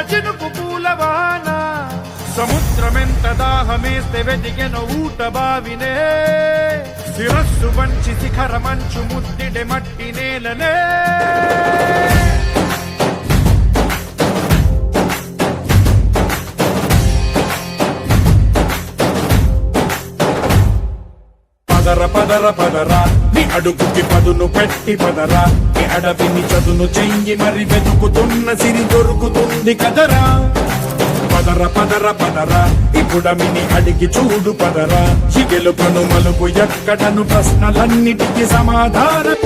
చినుకు పూలవాన సముద్రమెంత దాహమేస్తే వెతికెను ఊట బావినే శిరస్సు వంచి శిఖర మంచు ముద్దిడే మట్టి నేలనే పదర పదర పదరా నీ అడుగుకి పదును పెట్టి పదరా నీ అడవిని చదును చెయ్యి మరి వెతుకుతున్న సిరి దొరుకుతుంది కదరా పదర పదర పదరా ఇప్పుడమిని అడిగి చూడు పదరా ఈ గెలుపను మలుపు ఎక్కడను ప్రశ్నలన్నిటికీ సమాధానం